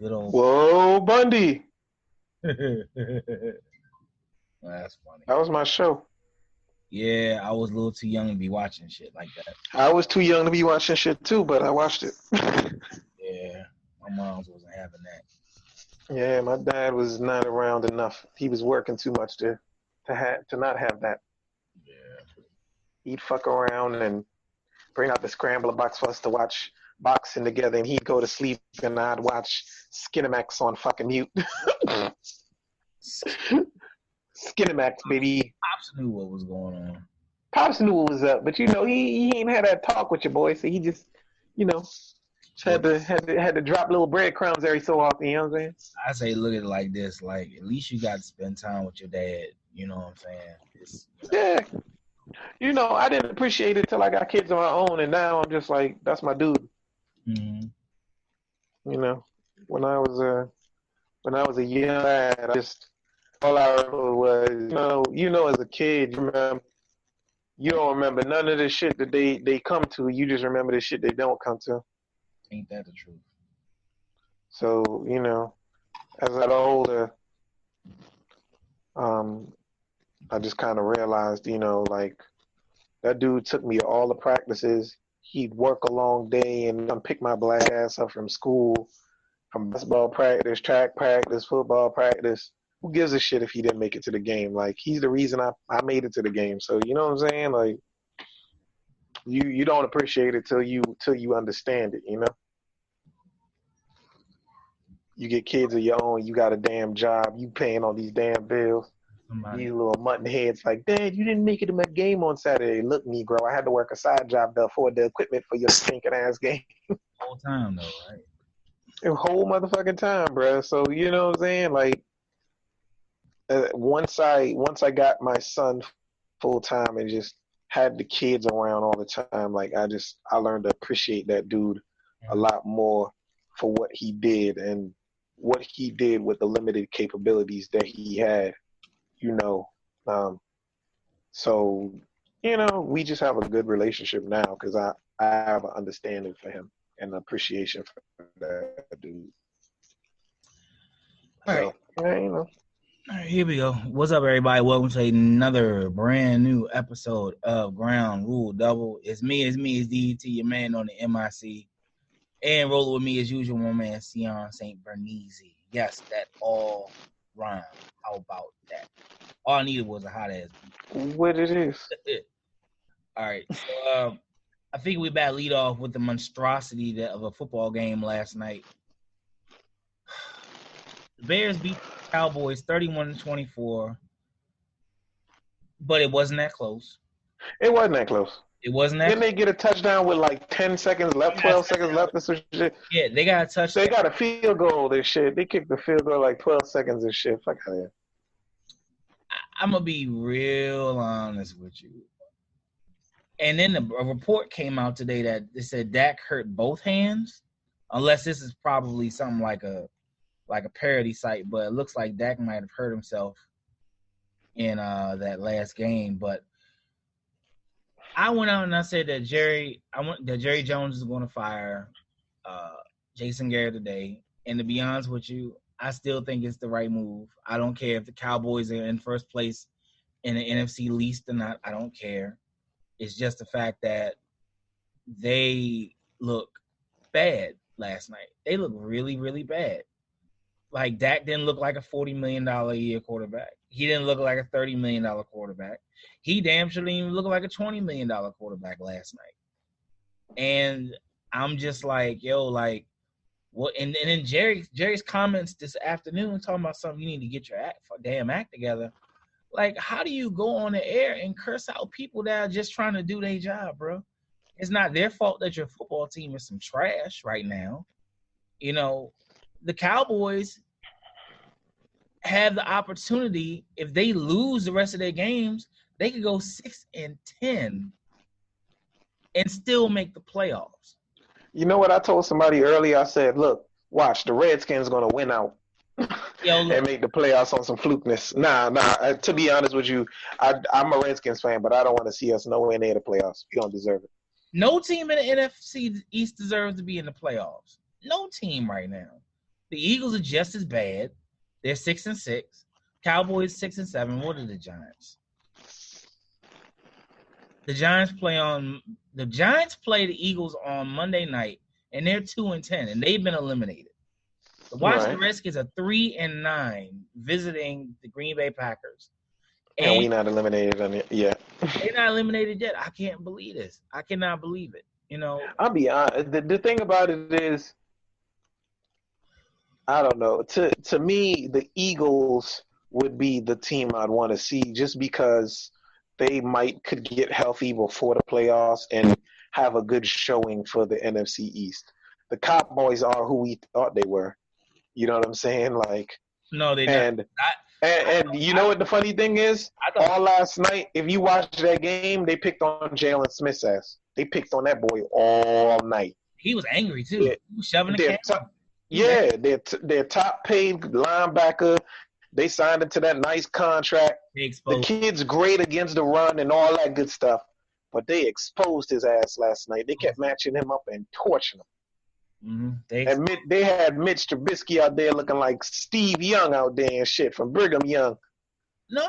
Good old. Whoa, Bundy. That's funny. That was my show. Yeah, I was a little too young to be watching shit like that. I was too young to be watching shit too, but I watched it. Yeah, my mom's wasn't having that. Yeah, my dad was not around enough. He was working too much to not have that. Yeah. He'd fuck around and bring out the scrambler box for us to watch boxing together, and he'd go to sleep, and I'd watch Skinamax on fucking mute. Skinamax, baby. Pops knew what was going on. Pops knew what was up, but he ain't had that talk with your boy, so he just had to drop little breadcrumbs every so often. You know what I'm saying? I say, look at it like this: like, at least you got to spend time with your dad. You know what I'm saying? Yeah. I didn't appreciate it till I got kids of my own, and now I'm just like, that's my dude. Mm-hmm. When I was a young lad, all I remember was, as a kid, you don't remember none of the shit that they come to. You just remember the shit they don't come to. Ain't that the truth? So, as I got older, I just kind of realized, like, that dude took me to all the practices. He'd work a long day and come pick my black ass up from school, from basketball practice, track practice, football practice. Who gives a shit if he didn't make it to the game? Like, he's the reason I made it to the game. So, you know what I'm saying? Like, you don't appreciate it till you understand it, You get kids of your own, you got a damn job, you paying all these damn bills. These little mutton heads like, Dad, you didn't make it to my game on Saturday. Look, Negro, I had to work a side job to afford the equipment for your stinking ass game. Whole time though, right? The whole motherfucking time, bro. So you know what I'm saying? Like, once I got my son full time and just had the kids around all the time, like I learned to appreciate that dude a lot more for what he did and what he did with the limited capabilities that he had. So we just have a good relationship now because I have an understanding for him and appreciation for that dude. All right. So, All right, here we go. What's up, everybody? Welcome to another brand new episode of Ground Rule Double. It's me, it's DT, your man on the MIC. And rolling with me as usual, my man, Sion St. Bernese. Yes, that all rhyme. How about that? All I needed was a hot ass beat. What it is. All right. So I think we better lead off with the monstrosity of a football game last night. The Bears beat the Cowboys 31-24, but it wasn't that close. It wasn't that close. It wasn't that Didn't they get a touchdown with like 10 seconds left, 12 seconds left or some shit? Yeah, they got a touchdown. They got a field goal and shit. They kicked the field goal like 12 seconds and shit. Fuck out of here. I'm going to be real honest with you. And then a report came out today that it said Dak hurt both hands, unless this is probably something like a parody site, but it looks like Dak might have hurt himself in that last game. But I went out and I said that Jerry Jones is going to fire Jason Garrett today. And to be honest with you, I still think it's the right move. I don't care if the Cowboys are in first place in the NFC least or not. I don't care. It's just the fact that they look bad last night. They look really, really bad. Like, Dak didn't look like a $40 million a year quarterback. He didn't look like a $30 million quarterback. He damn sure didn't even look like a $20 million quarterback last night. And I'm just like, yo, like, what? And then Jerry's comments this afternoon talking about something, you need to get your damn act together. Like, how do you go on the air and curse out people that are just trying to do their job, bro? It's not their fault that your football team is some trash right now. The Cowboys have the opportunity, if they lose the rest of their games, they could go 6-10 and still make the playoffs. You know what I told somebody earlier? I said, look, watch, the Redskins going to win out. And make the playoffs on some flukeness. Nah. To be honest with you, I'm a Redskins fan, but I don't want to see us nowhere near the playoffs. We don't deserve it. No team in the NFC East deserves to be in the playoffs. No team right now. The Eagles are just as bad. They're 6-6. Cowboys 6-7. What are the Giants? The Giants play the Eagles on Monday night, and they're 2-10, and they've been eliminated. The Washington Redskins are 3-9, visiting the Green Bay Packers. And we're not eliminated on it yet. They're not eliminated yet. I can't believe this. I cannot believe it. You know, I'll be honest. The thing about it is, I don't know. To me, the Eagles would be the team I'd want to see, just because they could get healthy before the playoffs and have a good showing for the NFC East. The Cowboys are who we thought they were. You know what I'm saying? Like, no, they're not. And you know what the funny thing is? All last night, if you watched that game, they picked on Jalen Smith's ass. They picked on that boy all night. He was angry too. He was shoving the their top paid linebacker. They signed him to that nice contract. The kid's great against the run and all that good stuff. But they exposed his ass last night. They kept matching him up and torching him. Mm-hmm. They had Mitch Trubisky out there looking like Steve Young out there and shit from Brigham Young.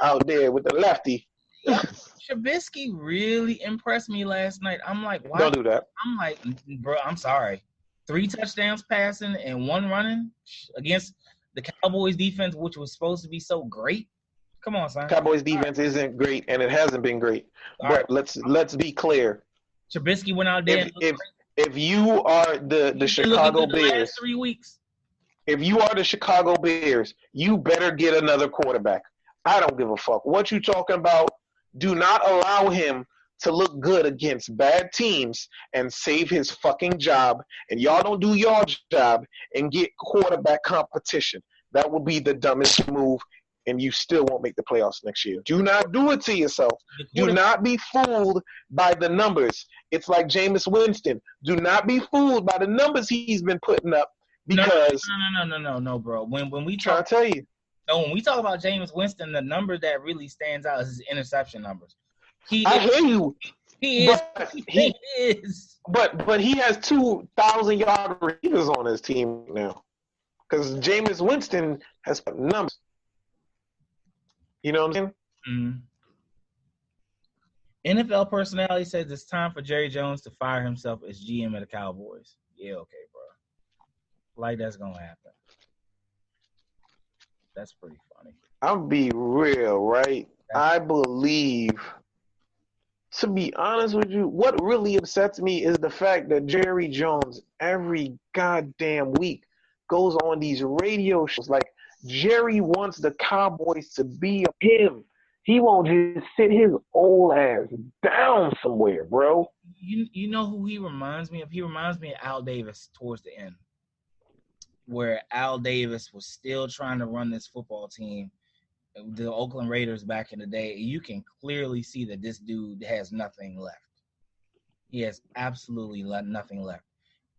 Out there with the lefty. Yeah, Trubisky really impressed me last night. I'm like, why? Don't do that. I'm like, bro, I'm sorry. 3 touchdowns passing and 1 running against the Cowboys defense, which was supposed to be so great. Come on, son. Cowboys defense isn't great, and it hasn't been great. But let's be clear. Trubisky went out there. If you are the Chicago Bears, last 3 weeks. If you are the Chicago Bears, you better get another quarterback. I don't give a fuck what you talking about. Do not allow him to look good against bad teams and save his fucking job. And y'all don't do your job and get quarterback competition. That would be the dumbest move, and you still won't make the playoffs next year. Do not do it to yourself. Do not be fooled by the numbers. It's like Jameis Winston. Do not be fooled by the numbers he's been putting up, because no, bro. When we try to tell you. No, when we talk about Jameis Winston, the number that really stands out is his interception numbers. I hear you. He is. But he has 2,000-yard receivers on his team now, because Jameis Winston has numbers. You know what I'm saying? Mm-hmm. NFL personality says it's time for Jerry Jones to fire himself as GM of the Cowboys. Yeah, okay, bro. Like that's gonna happen. That's pretty funny. I'll be real, right? I believe, to be honest with you, what really upsets me is the fact that Jerry Jones every goddamn week goes on these radio shows. Like, Jerry wants the Cowboys to be him. He won't just sit his old ass down somewhere, bro. You know who he reminds me of? He reminds me of Al Davis towards the end, where Al Davis was still trying to run this football team, the Oakland Raiders back in the day. You can clearly see that this dude has nothing left. He has absolutely nothing left.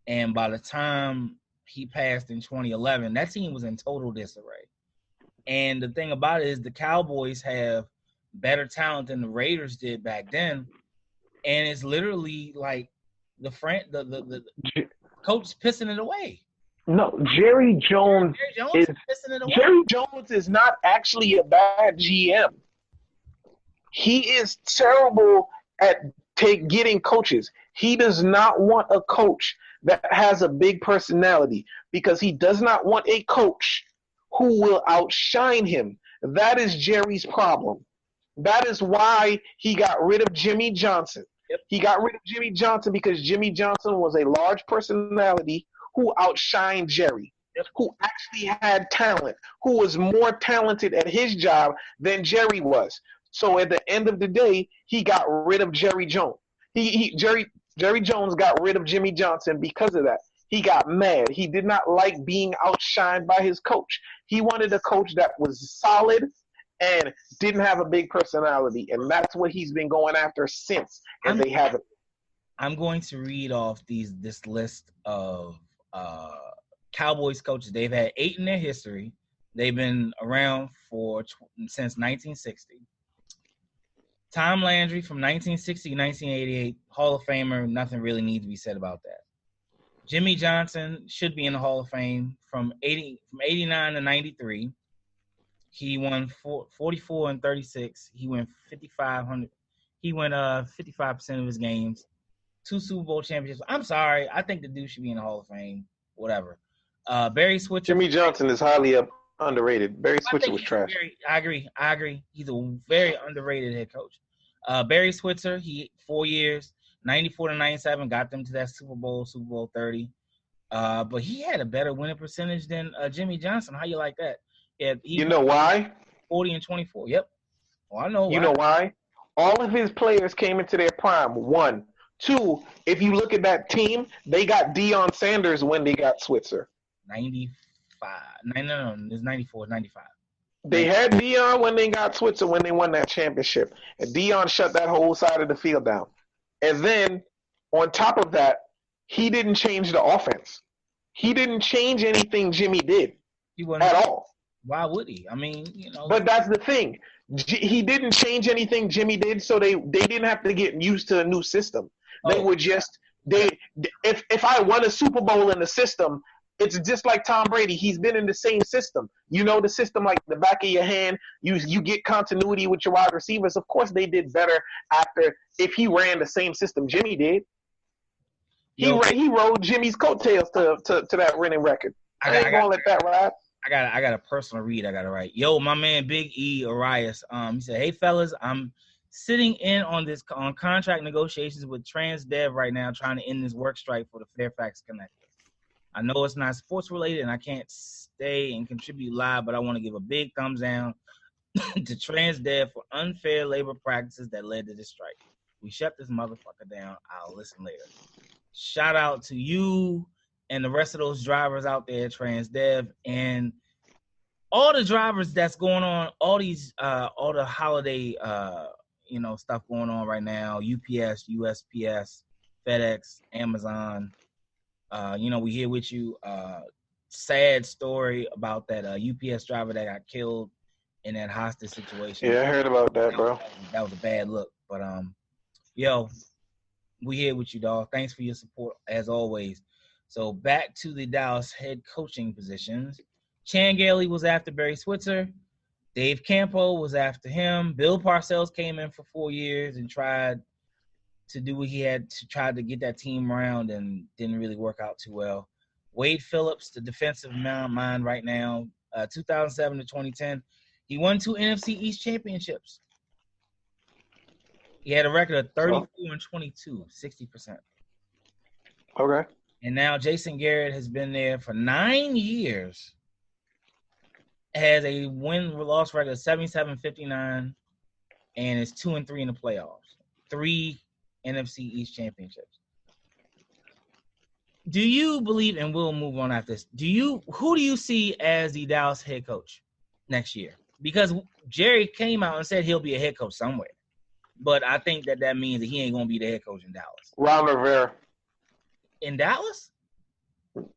And by the time he passed in 2011, that team was in total disarray. And the thing about it is the Cowboys have better talent than the Raiders did back then. And it's literally like the coach pissing it away. No, Jerry Jones is not actually a bad GM. He is terrible at getting coaches. He does not want a coach that has a big personality, because he does not want a coach who will outshine him. That is Jerry's problem. That is why he got rid of Jimmy Johnson. Yep. He got rid of Jimmy Johnson because Jimmy Johnson was a large personality who outshined Jerry, who actually had talent, who was more talented at his job than Jerry was. So at the end of the day, he got rid of Jerry Jones. Jerry Jones got rid of Jimmy Johnson because of that. He got mad. He did not like being outshined by his coach. He wanted a coach that was solid and didn't have a big personality, and that's what he's been going after since, and they haven't. I'm going to read off this list of Cowboys coaches. They've had 8 in their history. They've been around since 1960. Tom Landry from 1960 to 1988, Hall of Famer. Nothing really needs to be said about that. Jimmy Johnson should be in the Hall of Fame from 89 to 93. He won 44 and 36. He went 5,500. He went 55% of his games. 2 Super Bowl championships. I'm sorry. I think the dude should be in the Hall of Fame. Whatever. Barry Switzer. Jimmy Johnson is highly underrated. Barry Switzer was trash. I agree. He's a very underrated head coach. Barry Switzer, he 4 years, 94 to 97, got them to that Super Bowl 30. But he had a better winning percentage than Jimmy Johnson. How you like that? You know why? 40 and 24. Yep. Well, I know why. You know why? All of his players came into their prime. 1. 2, if you look at that team, they got Deion Sanders when they got Switzer. 95. No. It's 94. 95. They had Deion when they got Switzer when they won that championship. And Deion shut that whole side of the field down. And then, on top of that, he didn't change the offense. He didn't change anything Jimmy did at all. Why would he? I mean, But that's the thing. He didn't change anything Jimmy did, so they didn't have to get used to a new system. They would just if I won a Super Bowl in the system, it's just like Tom Brady. He's been in the same system. You know the system like the back of your hand. You get continuity with your wide receivers. Of course, they did better after if he ran the same system Jimmy did. He rode Jimmy's coattails to that winning record. I ain't gonna let that ride. I got a personal read I gotta write. Yo, my man Big E Arias. He said, "Hey fellas, I'm sitting in on contract negotiations with TransDev right now, trying to end this work strike for the Fairfax Connector. I know it's not sports related and I can't stay and contribute live, but I want to give a big thumbs down to TransDev for unfair labor practices that led to this strike. We shut this motherfucker down. I'll listen later. Shout out to you and the rest of those drivers out there, TransDev, and all the drivers that's going on, all the holiday, stuff going on right now, UPS, USPS, FedEx, Amazon. We here with you. Sad story about that UPS driver that got killed in that hostage situation. Yeah, I heard about that, bro. That was a bad look. But, we here with you, dog. Thanks for your support, as always. So, back to the Dallas head coaching positions. Chan Gailey was after Barry Switzer. Dave Campo was after him. Bill Parcells came in for 4 years and tried to do what he had to try to get that team around and didn't really work out too well. Wade Phillips, the defensive mind right now, 2007 to 2010. He won 2 NFC East championships. He had a record of 34 and 22, 60%. Okay. And now Jason Garrett has been there for 9 years. Has a win-loss record of 77-59 and is 2-3 in the playoffs. 3 NFC East championships. Do you believe, and we'll move on after this, who do you see as the Dallas head coach next year? Because Jerry came out and said he'll be a head coach somewhere. But I think that means that he ain't going to be the head coach in Dallas. Ron Rivera. In Dallas?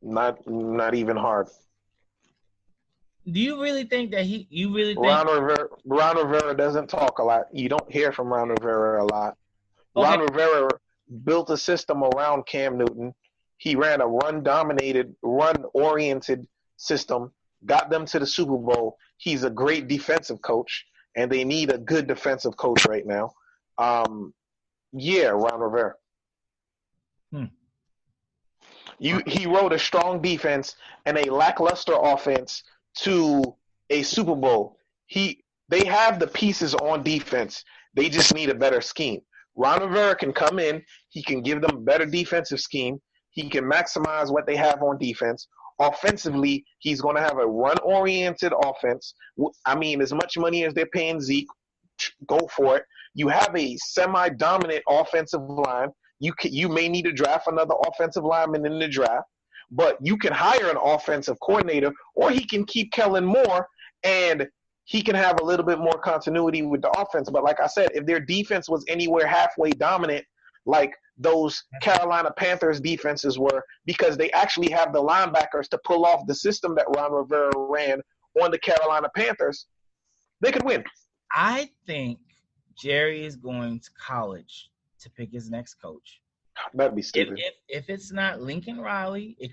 Not even hard. Do you really think that Ron Rivera doesn't talk a lot. You don't hear from Ron Rivera a lot. Okay. Ron Rivera built a system around Cam Newton. He ran a run-oriented system, got them to the Super Bowl. He's a great defensive coach, and they need a good defensive coach right now. Ron Rivera. He wrote a strong defense and a lackluster offense to a Super Bowl. They have the pieces on defense. They just need a better scheme. Ron Rivera can come in. He can give them a better defensive scheme. He can maximize what they have on defense. Offensively, he's going to have a run-oriented offense. I mean, as much money as they're paying Zeke, go for it. You have a semi-dominant offensive line. You may need to draft another offensive lineman in the draft, but you can hire an offensive coordinator, or he can keep Kellen Moore, and he can have a little bit more continuity with the offense. But like I said, if their defense was anywhere halfway dominant, like those Carolina Panthers defenses were, because they actually have the linebackers to pull off the system that Ron Rivera ran on the Carolina Panthers, they could win. I think Jerry is going to college to pick his next coach. That'd be If stupid. if if it's not Lincoln Riley, it